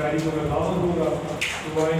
तारीखों में दावत होगा दुआएं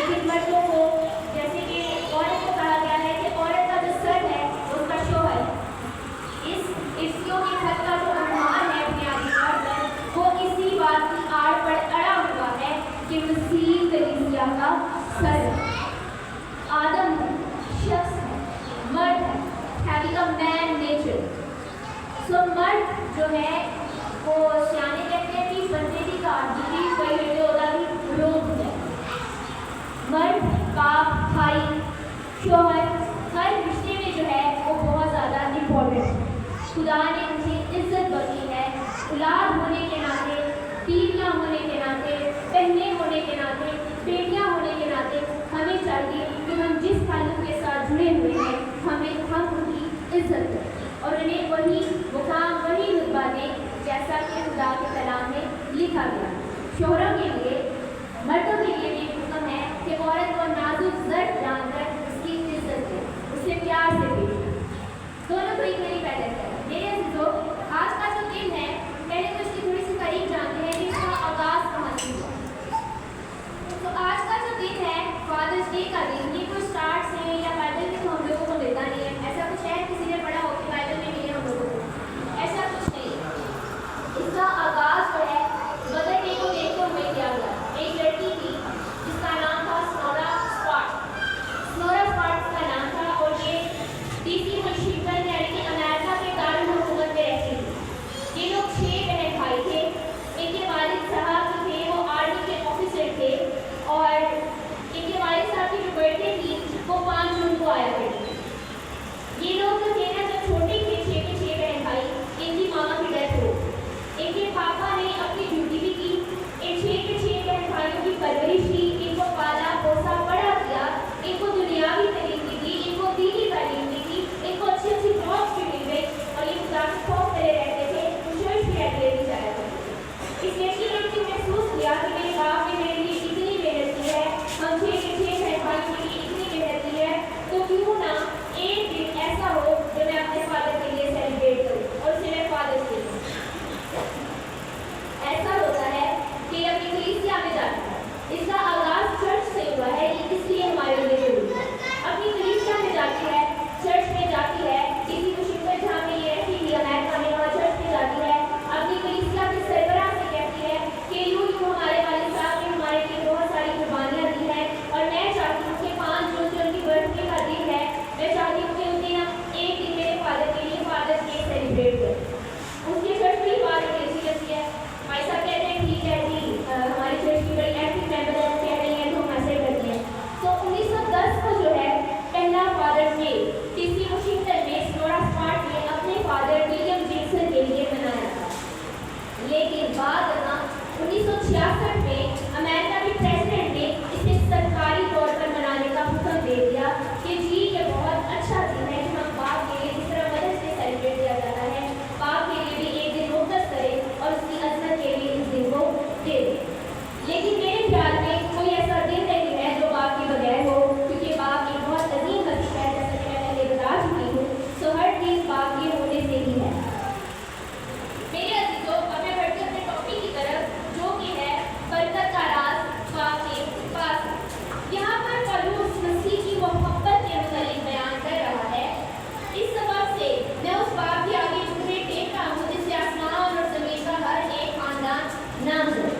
लेकिन मर्दों को, जैसे कि औरत को कहा गया है कि औरत का जो सर है खुदा के कलाम में लिखा गया। शोहरों के लिए, मर्दों के लिए भी हुक्म है कि औरत को नाजुक जर जानकर उसकी इज्जत करें, उससे प्यार से पेश करें, दोनों को इक्वली पैदा करें। मेरे अजीजों, आज का जो दिन है, पहले तो इसकी थोड़ी सी तारीख जानते हैं कि इसका आगाज़ कहाँ से हुआ। तो आज का जो दिन है फादर्स डे का दिन, ये कोई स्टार्ट से या बाइबल में तो हम लोगों को मिलता नहीं है। ऐसा कुछ है किसी ने पढ़ा हो कि बाइबल में मिले हम लोगों को? ऐसा कुछ नहीं है। इसका आगाज़ जो है मदर डे को देखते हुए किया गया। एक लड़की थी जिसका नाम था स्नोरा स्पार्ट। स्नोरा स्पार्ट का नाम था और ये डीसी वाशिंगटन यानी कि अमेरिका के दारुल हुकूमत में रहती थी। ये लोग 6 बहन भाई थे। इनके वालिद साहब जो थे वो आर्मी के ऑफिसर थे और इनके वालिद साहब की जो बर्थडे थी वो 5 जून को आया करती थी। ये लोग जो थे ना, जब छोटे थे 6 के 6 बहन भाई, इनकी मामा की डेथ हो। इनके पापा ने अपनी ड्यूटी भी की, इन 6 के 6 बहन भाइयों की परवरिश की, इनको पाला पोसा बड़ा किया, इनको दुनियावी तालीम दी थी, इनको दीनी तालीम दी थी, इनको अच्छी अच्छी जॉब्स भी मिल गई और ये खुदा के खौफ करे रहते थे, चर्च में रेगुलरली जाया करते थे। इस लड़की ने भी महसूस किया कि मेरे बाप ने मेरे लिए इतनी मेहनत की है, हम 6 के 6 बहन भाइयों के लिए इतनी मेहनत की है, तो क्यों ना एक दिन ऐसा हो जो मैं अपने फादर के लिए सेलिब्रेट करूँ और उसे मैं फादर्स डे दूँ। ऐसा होता है कि अपनी कलीसिया में जाता है। इसका आगाज़ चर्च से हुआ है, इसलिए हमारे लिए जरूरी है। अपनी कलीसिया में जाती है, चर्च में जाती है, किसी वाशिंगटन जहाँ में ये रहती थी अमेरिका में, वहाँ चर्च में जाती है, अपनी कलीसिया के सरबराह से कहती है कि यूँ हमारे वालिद साहब ने हमारे लिए बहुत सारी कुर्बानियाँ दी हैं और मैं चाहती हूँ कि 5 जून जो उनकी बर्थडे का दिन है, मैं चाहती हूँ कि उस दिन एक दिन मेरे फादर के लिए फादर्स डे सेलिब्रेट करें। उसके चर्च की बात कैसी रहती है? भाई साहब कहते हैं ठीक है जी, हमारी चर्च की बड़ी एक्टिव मेंबर है, कह रही है तो हम ऐसे करते हैं। तो 1910 को जो है पहला फादर्स डे डीसी वाशिंगटन में स्नोरा स्पार्ट ने अपने फादर विलियम जैक्सन के लिए मनाया था। लेकिन बाद में 1966 में अमेरिका के प्रेसिडेंट ने इसे सरकारी तौर पर मनाने का हुक्म दे दिया कि जी ये बहुत अच्छा दिन है कि हम बाप के लिए जिस तरह मदर्स डे सेलिब्रेट किया जाता है, बाप के लिए भी एक दिन मुख्तस करें और उसकी अजमत के लिए इस दिन को दे दें। लेकिन मेरे ख्याल में कोई ऐसा दिन नहीं है जो बाप के बगैर हो, क्योंकि बाप एक बहुत अजीम हस्ती है, जैसा कि मैं पहले बता चुकी हूँ। तो हर चीज़ बाप के होने से ही है। मेरे अजीजों, अब मैं बढ़ती हूँ अपने टॉपिक की तरफ, जो कि है बरकत का राज बाप के पास। यहाँ पर पौलुस मसीह की मोहब्बत के मुतालिक बयान कर रहा है। इस सबब से मैं उस बाप के आगे झुकने टेक रहा हूँ जिससे आसमान और जमीन का हर एक खानदान नाम है।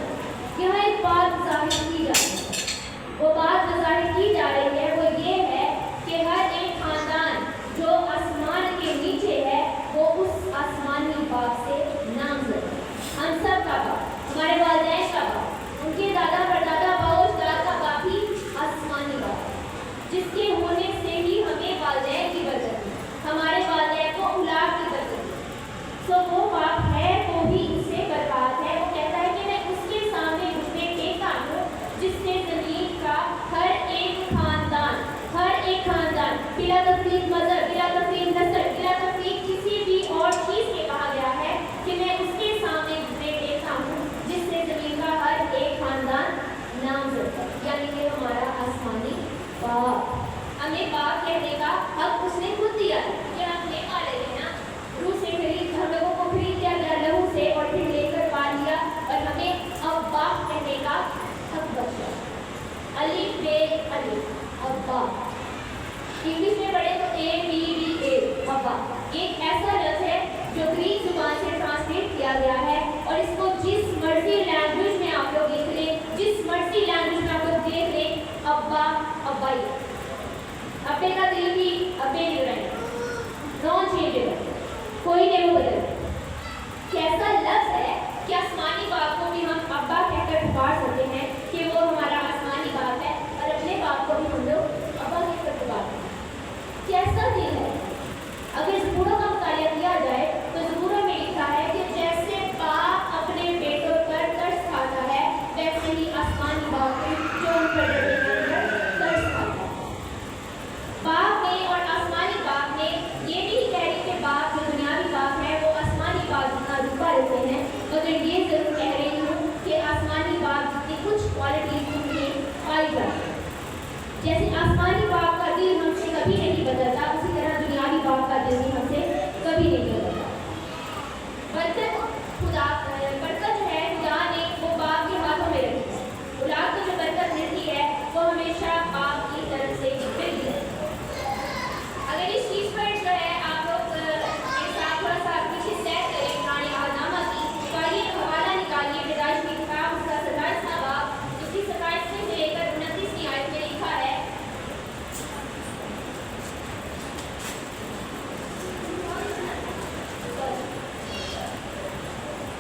यहाँ एक बात जाहिर की जा रही है, वो बात जो जाहिर की जा रही है वो ये है कि हर एक खानदान जो आसमान के नीचे है वो उस आसमानी बाप से नामजद है। हम सब का बाप, हमारे वालिदैन का बाप, उनके दादा परदादा बाओजदाद का बाप ही आसमानी बाप है, जिसके होने से ही हमें वालिदैन की बरकत है, हमारे वालिदैन को औलाद की बरकत है। तो वो बाप है वो भी इससे बर्बाद है। वो कहता है कि मैं उसके सामने घुटने टेकता हूँ जिसने जमीन का हर एक खानदान बिला तफरीक मजहब, बिला तफरीक नस्ल, बिला तफरीक किसी भी और चीज़ के कहा गया है कि मैं उसके सामने घुटने टेकता हूँ जिससे जमीन का हर एक खानदान नामजद है, यानी कि हमारा आसमानी बाप। हमें बाप कहने का हक उसने खुद दिया है कि हम ले पा रहे हैं ना, रूह से खरीद, हम लोगों को खरीद लिया गया लहू से और फिर लेकर पा लिया और हमें अब बाप कहने का हक बचा। अलिफ बे अलिफ अब्बा, इंग्लिश में पढ़े तो ABBA अब्बा। एक ऐसा लफ्ज़ है जो ग्रीक जुबान से ट्रांसलेट किया गया है और इसको जिस मर्जी लैंग्वेज में आप लोग लिख लें, जिस मर्जी लैंग्वेज में आप लोग देख लें, अब्बा अब्बाई। अब्बे का दिल भी अब्बे नहीं रहेगा, नॉन चेंजेबल, कोई नहीं बदल। कैसा लफ्ज़ है कि आसमानी बाप को भी हम अब्बा कहकर पुकार सकते हैं कि वो हमारा आसमानी बाप है और अपने बाप को भी हम लोग अब्बा कहकर पुकारते हैं। कैसा दिल है। अगर ज़बूरों का मुतालिया किया जाए तो ज़बूरों में लिखा है कि जैसे बाप अपने बेटों पर तरस खाता है, वैसे ही आसमानी बाप पे जो उन पर तरस खाता है। बाप ने और आसमानी बाप ने ये नहीं कह रही कि बाप जो दुनियावी बाप है वो आसमानी बाप जितना रुका रहते हैं, मगर ये पाई जाती है। जैसे आसमानी बाप का दिल हमसे कभी नहीं बदलता, उसी तरह दुनियावी बाप का दिल भी हमसे कभी नहीं बदलता। बरकत जो है खुदा ने वो बाप के हाथों में रखी है। औलाद को जो बरकत मिलती है वो हमेशा बाप की तरफ से मिलती है। अगर इस चीज़ पर जो है आप लोग मेरे साथ थोड़ा सा पीछे सैर करें पुराने अहदनामा की, तो आइए हवाला निकालिए पैदाइश की किताब उसका 27वां बाब उसकी 27 से लेकर 29वीं आयत में लिखा है।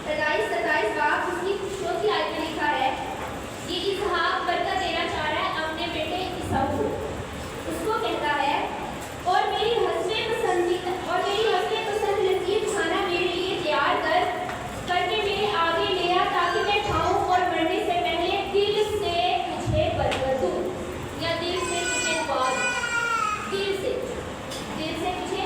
पैदाइश 27 बाब उसकी 4वीं आयत में लिखा है, ये इसहाक बरकत देना चाह रहा है अपने बेटे ईसाऊ को। उसको कहता है और मेरी हस्बे पसंद लजीज खाना मेरे लिए तैयार करके मेरे आगे ले आ, ताकि मैं खाऊं और मरने से पहले दिल से तुझे बरकत दूं, या दिल से तुझे दुआ दूं। दिल से तुझे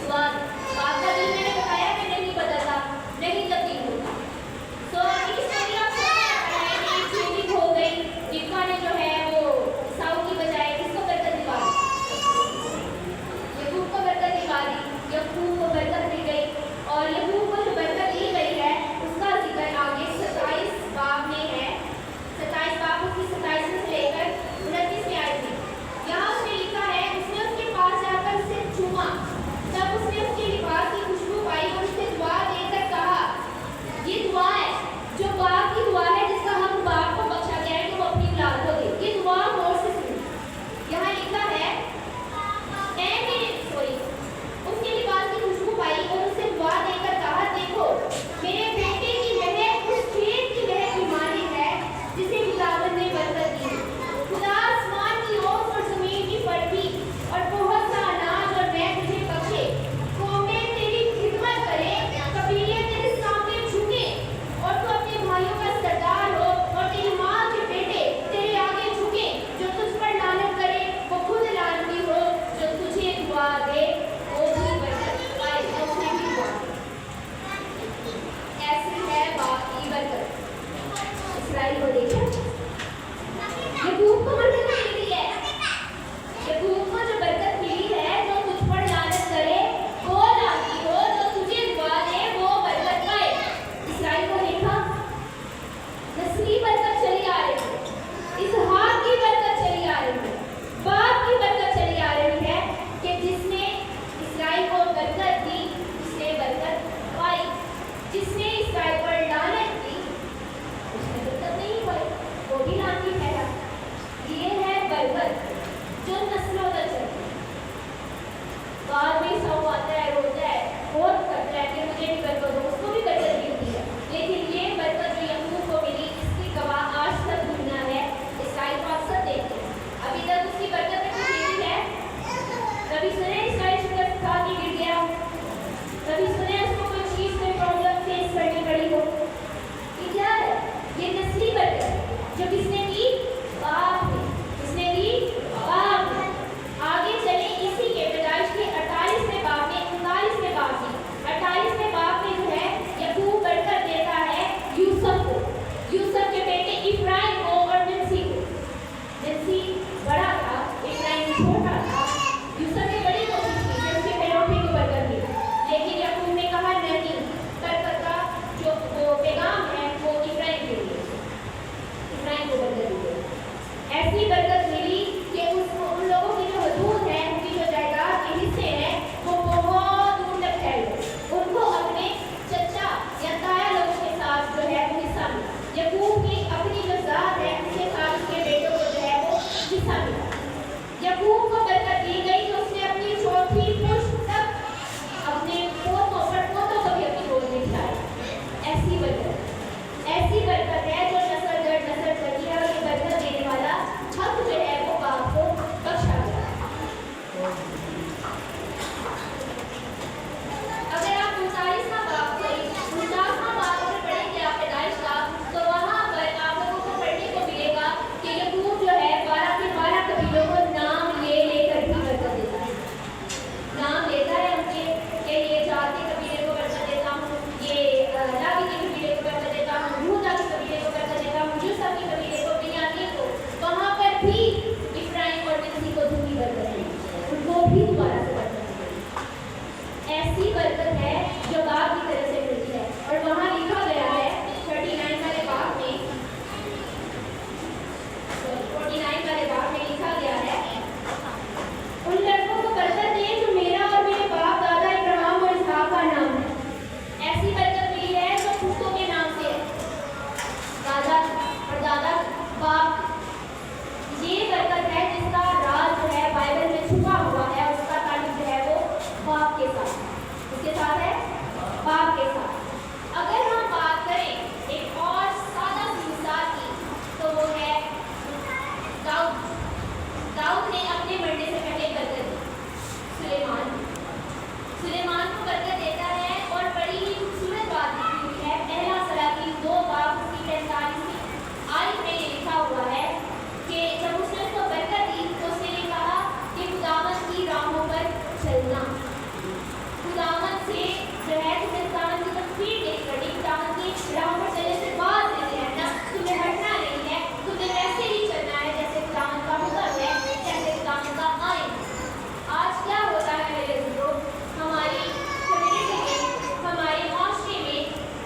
दुआ दूं। बाप का दिल मैंने बताया कि नहीं बदलता, नहीं तब्दील होता। तो इस तरह एक चेंजिंग हो गई। रिबका ने जो है वो ईसाऊ की बजाय किसको बरकत दिलवा दी? याकूब को बरकत दिलवा दी। याकूब को बरकत दी गई और याकूब को जो बरकत दी गई है उसका जिक्र आगे 27 बाब में है। 27 बाब उसकी 27 से लेकर 29वीं आयत में यहाँ उसने लिखा है, उसने उसके पास जाकर उसे चूमा, तब उसने उसके लिबास की खुशबू पाई और उससे दुआ देकर कहा, ये दुआ है जो बाप की दुआ है जिसका हम बाप को बख्शा गया है कि वो अपनी औलाद को दे। ये दुआ गौर से सुनो। यहाँ लिखा है उसके लिबास की खुशबू पाई और उससे दुआ देकर कहा, देखो मेरे बेटे की महक उस खेत की महक की मानिंद है जिसे खुदावंद ने बरकत दी। खुदा आसमान की ओस और जमीन की पृथ्वी और बहुत सा अनाज और मैं तुझे बख्शे। कौमें तेरी खिदमत करें, कबीले तेरे सामने झुके और तू अपने भाइयों का सरदार हो और तेरी माँ के बेटे तेरे आगे झुके। जो तुझ पर लानत करे वो खुद लानती हो, जो तुझे दुआ दे वो भी बरकत पाए, उसने भी दुआ दी। ऐसी है बाप की बरकत। इस्राएल को देखा, याकूब को बरकत मिली है। याकूब को जो बरकत मिली है, जो तुझ पर लानत करे वो लानती हो, जो तुझे दुआ दे वो बरकत पाए। इस्राएल को देखा, नस्ली बरकत चली आ रही है, इसहाक की बरकत चली आ रही है, बाप की बरकत चली आ रही है कि जिसने इस्राएल को बरकत दी उसने बरकत पाई, जिसने इस्राएल पर लानत की उसने बरकत नहीं पाई। भी इब्राहिम और मिस्री को दूसरी बरकत दी, उनको भी दोबारा से बरकत दी। ऐसी बरकत है जो बाप की तरफ से मिलती है। और वहाँ लिखा गया है 39 वाले बाब में, 49 वाले बाब में लिखा गया है, उन लड़कों को बरकत दे जो मेरा और मेरे बाप दादा इब्राहिम और इसहाक का नाम है। ऐसी बरकत मिली है जो पुश्तों के नाम से है, दादा और दादा बाप। ये बरकत है जिसका राज जो है बाइबल में छुपा हुआ है, उसका ताल्लुक जो है वो बाप के साथ, उसके साथ है बाप के साथ। अगर हम बात करें एक और सादा सी मिसाल की, तो वो है दाऊद। दाऊद ने अपने मरने से पहले बरकत दी सुलेमान को बरकत देता है। और बड़ी ही खूबसूरत बात लिखी हुई है, पहला सलातीन 2 बाब उसकी 45 आयत में लिखा हुआ है कि जब उसने उसको बरकत दी तो उसने ये कहा कि खुदावंद की राहों पर चलना, खुदावंद से जो है तुम्हें खुदावंद की तस्वीर नहीं करनी, खुदावंद की राहों पर चलने से बात नहीं रहना, तुम्हें हटना नहीं है, तुम्हें वैसे ही चलना है जैसे खुदावंद का हुक्म है, जैसे खुदावंद का आइन। आज क्या होता है मेरे दोस्तों, हमारी कम्युनिटी में, हमारे माशरे में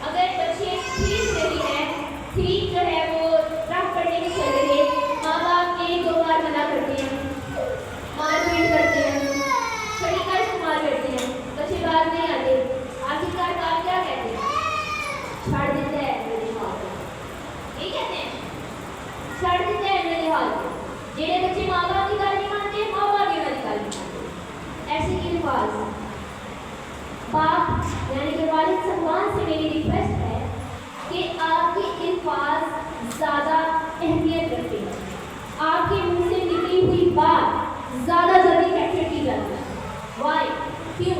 अगर बच्चे ठीक नहीं हैं, ठीक जो है वो राह पढ़ने में चल रहे, माँ बाप 1-2 बार मना करते हैं, मारपीट करते हैं, छड़ी का इस्तेमाल करते हैं, बच्चे बात नहीं आते, आखिरकार बाप क्या कहते हैं? छाड़ देते हैं मेरे हाल को, ये कहते हैं छाड़ देते हैं मेरे हाल को। जेड़े बच्चे माँ बाप की गल नहीं मानते, माँ बाप की गल नहीं मानते। ऐसे की अल्फाज बाप यानी कि वालिद साहबान से मेरी रिक्वेस्ट है कि आपके अल्फाज ज़्यादा अहमियत रखते हैं, आपके मुंह से निकली हुई बात ज़्यादा जल्दी कैप्चर की जाती है। वाई? क्यों?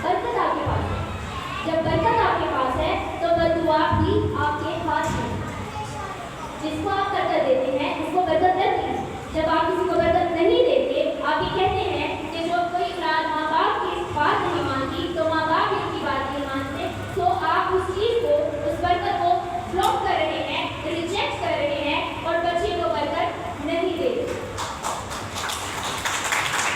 बरकत आपके पास है। जब बरकत आपके पास है तो बददुआ भी आपके हाथ में। जिसको आप बरकत देते हैं उसको बरकत देते हैं। जब आप किसी को बरकत नहीं देते, आप ये कहते हैं कि जो कोई औलाद माँ बाप की बात नहीं मानती तो माँ बाप भी उनकी बात नहीं मानते, तो आप उस चीज़ को, उस बरकत को ब्लॉक कर रहे हैं, रिजेक्ट कर रहे हैं और बच्चे को बरकत नहीं देते।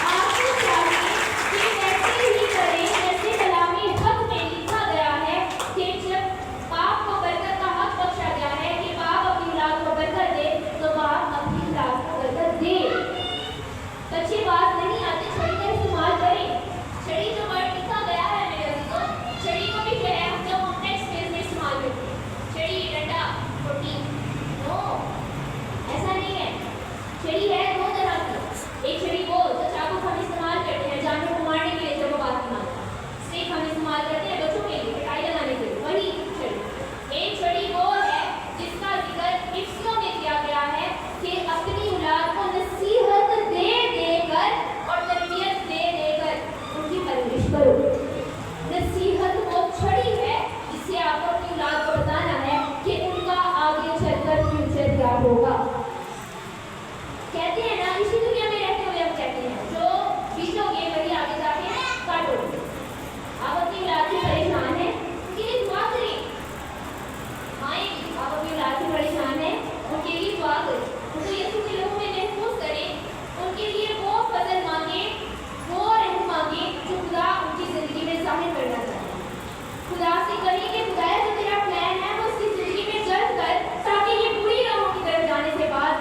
आपको चाहिए कि ऐसे ही करें जैसे कलामी हक में लिखा गया है कि जब बाप को बरकत का हक बख्शा गया है कि बाप अपनी औलाद को बरकत दे, तो बाप अपनी औलाद को बरकत दे। बच्चे बात नहीं आते, छड़ी का इस्तेमाल करें। छड़ी जो वर्ड लिखा गया है मेरे दोस्तों, छड़ी को भी जो है हम लोग कॉन्टेक्स्ट स्पेस में इस्तेमाल करते हैं, छड़ी डंडा रोटी, नो ऐसा नहीं है। छड़ी है 2 तरह की, एक छड़ी वो जो चाकू हम इस्तेमाल करते हैं जानवर को मारने के लिए जब वो बात नहीं मानता, स्टिक हम इस्तेमाल करते हैं बच्चों के लिए पिटाई लगाने के लिए, वही छड़ी। एक छड़ी वो है जिसका जिक्र हिफ्ज़ों में किया गया है कि अपनी औलाद को नसीहत दे देकर और तरबियत दे देकर उनकी परवरिश करो। नसीहत वो छड़ी है जिससे आपको अपनी औलाद को बताना है कि उनका आगे चलकर फ्यूचर क्या होगा। कहते हैं ना, इसी दुनिया में रहते हुए हम कहते हैं जो बीतोगे वही आगे जाके काटोगे। आप अपनी औलाद से परेशान हैं, उनके लिए दुआ करें। माएँ भी आप अपनी औलाद से परेशान हैं, उनके लिए दुआ करें, उनको यीशु के लोगों में महफूज करें, उनके लिए वो फजल मांगे, वो रहम मांगे जो खुदा उनकी ज़िंदगी में ज़ाहिर करना चाहता है। खुदा से कहें कि खुदा जो तेरा प्लान है वो उसकी ज़िंदगी में जल्द कर, ताकि ये बुरी राहों की तरफ जाने से बाद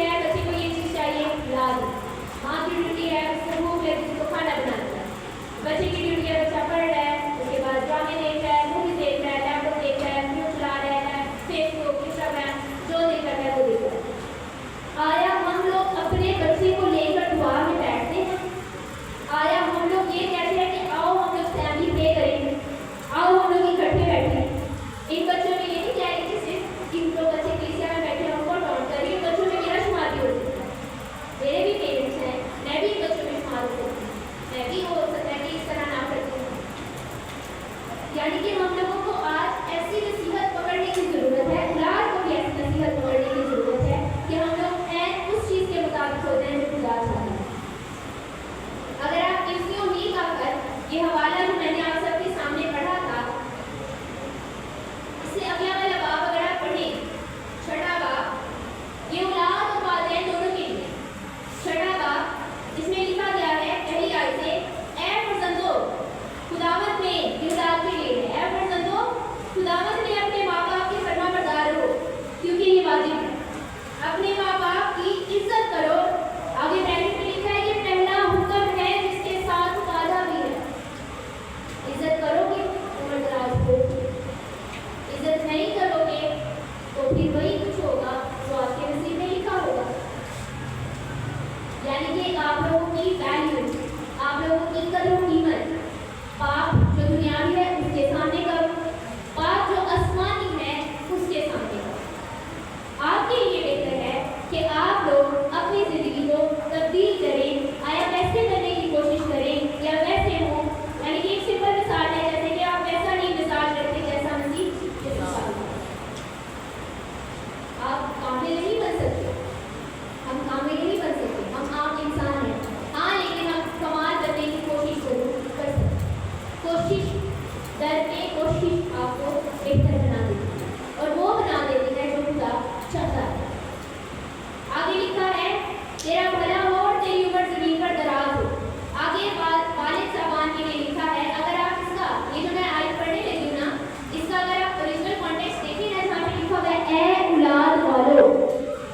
है बच्चे को ये चीज़ चाहिए, ला दो। माँ की ड्यूटी है उसको भूख लगी उसको खाना बनाना है। बच्चे की ड्यूटी है बच्चा पढ़ रहा है, उसके बाद ड्रामे देख रहा है, मूवी देख रहा है, लैपटॉप देख रहा है, न्यूज़ चला रहा है, फेसबुक इंस्टाग्राम जो देख रहा है वो देख रहा है। आया हम लोग अपने बच्चे को लेकर दुआ में बैठते हैं? आया हम लोग ये कहते हैं कि आओ हम लोग फैमिली प्रे करेंगे, आओ हम लोग इकट्ठे बैठे? इन बच्चों में ये नहीं कह रही कि सिर्फ इन लोग बच्चे कलीसिया में बैठे हैं उनको डाउन कर रही है, बच्चों में मेरा शुमार भी हो सकता है। मेरे भी पेरेंट्स हैं, मैं भी इन बच्चों में शुमार हो सकती हूँ, मैं भी हो सकता है कि इस तरह ना करती हूँ। यानी कि हम लोगों को आज ऐसी नसीहत पकड़ने की ज़रूरत है, औलाद को भी ऐसी नसीहत पकड़ने की ज़रूरत है कि हम लोग हैं उस चीज़ के मुताबिक होते हैं जो खुदा चाहता है। अगर आप इफ्तियों ही का कर ये हवाला जो मैंने आप सबके सामने पढ़ा था, इससे अगला वाला बाब अगर आप पढ़ें, छठा बाब, ये औलाद और वालिदैन दोनों के लिए। छठा बाब इसमें लिखा गया है पहली आयत से, ऐ फर्जंदों खुदावंद में, ये औलाद के लिए है, ऐ फर्जंदों खुदावंद में अपने माँ बाप के फरमाबरदार हो क्योंकि ये वाजिब है। अपने माँ बाप की इज्जत करो। आगे ब्रैकेट में लिखा है ये पहला हुक्म है जिसके साथ वादा भी है। इज्जत करोगे उम्रदराज को, इज्जत नहीं करोगे तो फिर वही कुछ होगा जो आपके नसीब में लिखा होगा। यानी कि आप लोगों की वैल्यू, आप लोगों की कदर कीमत, पाप जो दुनियावी है उसके सामने करो, पाप जो आसमानी है उसके सामने करो। आपके लिए बेहतर है कि आप लोग अपनी ज़िंदगी को तब्दील करें। आया वैसे करने की कोशिश करें या वैसे हो, यानी कि एक सिंपल मिसाल है जैसे कि आप वैसा नहीं मिजाज रखते जैसा मसीह आप कामिल नहीं बन सकते, हम कामिल नहीं बन सकते, हम आम इंसान हैं। हाँ, लेकिन हम कमाल करने की कोशिश जरूर कर सकते। कोशिश दर पे कोशिश आपको बेहतर बना देती है और वो बना देती है जो खुदा चाहता है। आगे लिखा है तेरा भला हो और तेरी उम्र जमीन पर दराज हो। आगे वालिद साहबान के लिए लिखा है, अगर आप इसका ये जो मैं आयत पढ़ने लगी हूँ ना, इसका अगर आप ओरिजिनल कॉन्टेक्स्ट देखें ना, जहाँ पे लिखा हुआ है ए औलाद वालों,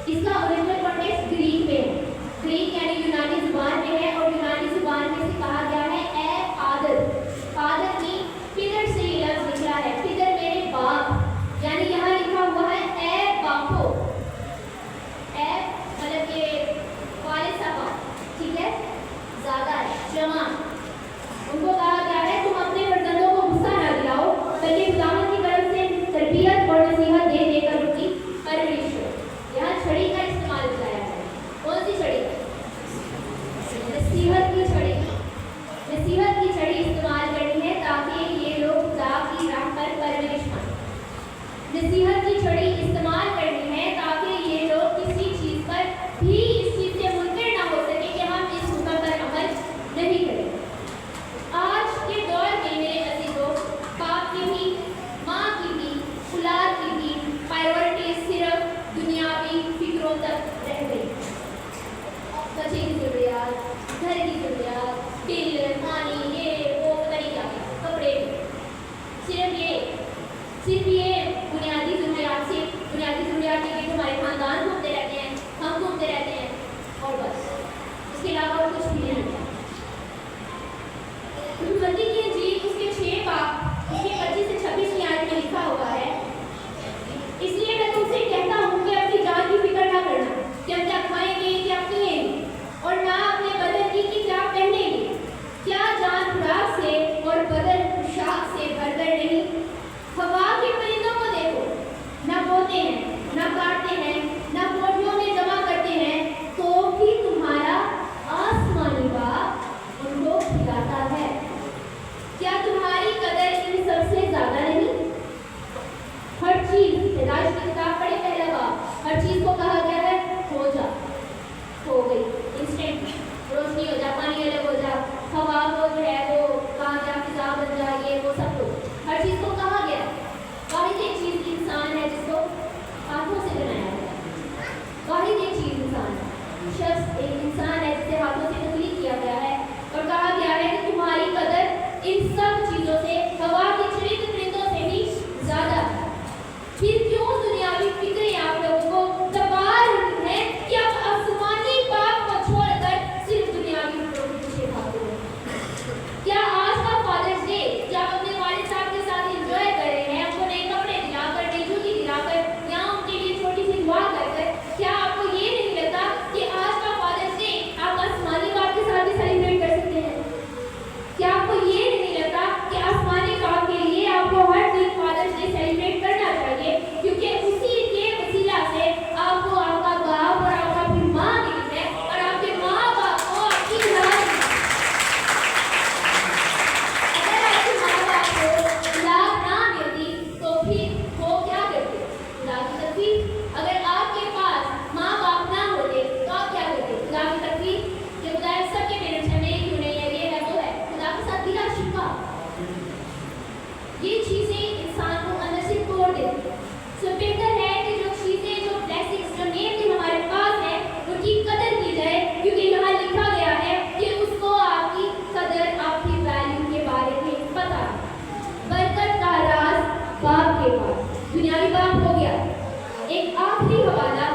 इसका ओरिजिनल कॉन्टेक्स्ट ग्रीक में है। ग्रीक यानी यूनानी जुबान में है और यूनानी जुबान में से कहा गया है ए फादर। फादर की फिदर से ये लफ्ज निकला है, फिदर मेरे बाप, यानी यहाँ लिखा हुआ है ए बापो, ए मतलब ये वालिद साहब, ठीक है, ज़्यादा है, जवान। उनको कहा गया है तुम अपने फर्जंदों को गुस्सा ना दिलाओ बल्कि खुदावंद की तरफ से तरबियत और नसीहत दे देकर उनकी परवरिश करो। यहाँ छड़ी का इस्तेमाल किया है। कौन सी छड़ी? नसीहत की छड़ी। नसीहत की छड़ी इस्तेमाल करनी है ताकि ये लोग खुदा की राह पर परवरिश पाएं। नसीहत की छड़ी इस्तेमाल करनी है ताकि ये लोग किसी चीज़ पर भी इस चीज़ से मुनकर ना हो सके कि हम इस हुक्म पर अमल नहीं करें। आज के दौर में मेरे अजीजों, बाप की भी, माँ की भी, औलाद की भी प्रायोरिटी सिर्फ दुनियावी फिक्रों तक रह गई। बच्चे की ज़रूरियात, घर की ज़रूरियात, बिल, पानी, ये वो पता नहीं क्या, कपड़े, सिर्फ ये बुनियादी ज़रूरियात से बुनियादी ज़रूरियात के लिए हमारे ख़ानदान घूमते रहते हैं, हम घूमते रहते हैं और बस, इसके अलावा और कुछ भी नहीं है। मत्ती की इंजील उसके 6 बाब उसके 25 से 26 की आयत में लिखा हुआ है, इसलिए मैं तुमसे कहता हूँ कि अपनी जान की फिक्र ना करना कि हम क्या खाएंगे क्या पिएंगे, और ना अपने बदन की कि क्या पहनेंगे। क्या जान खुराक से और बदन पोशाक से बढ़कर नहीं? हवा के परिंदों को देखो, न बोते हैं, न काटते हैं, न कोठरियों में जमा करते हैं, तो भी तुम्हारा आसमानी बाप उनको खिलाता है। क्या तुम्हारी कदर इन सबसे ज्यादा नहीं? हर चीज, पैदाइश की किताब पढ़े पहला बाब, हर चीज को कहा गया है हो जा, हो गई, इंस्टेंट, रोशनी हो जा, पानी अलग हो जा, हवा को जो है वो कहा गया फिजा बन जा, ये वो सब कुछ हर चीज को कहा गया। वाहिद एक चीज इंसान है जिसको हाथों से बनाया गया। वाहिद एक चीज इंसान है, शख्स एक इंसान है जिसे हाथों से तख्लीक किया गया है और कहा गया है कि तुम्हारी कदर इन सब चीजों से, हवा के चरित्र परिंदों से भी ज्यादा है। फिर क्यों दुनियावी फिक्रें आप लोगों को दबा देती है। सो बेहतर है कि जो चीज़ें, जो ब्लेसिंग्स, जो नेमते हमारे पास है, उनकी कदर की जाए, क्योंकि यहाँ लिखा गया है कि उसको आपकी कदर, आपकी वैल्यू के बारे में पता है। बरकत का राज बाप के पास। दुनियावी बाप हो गया। एक आखिरी हवाला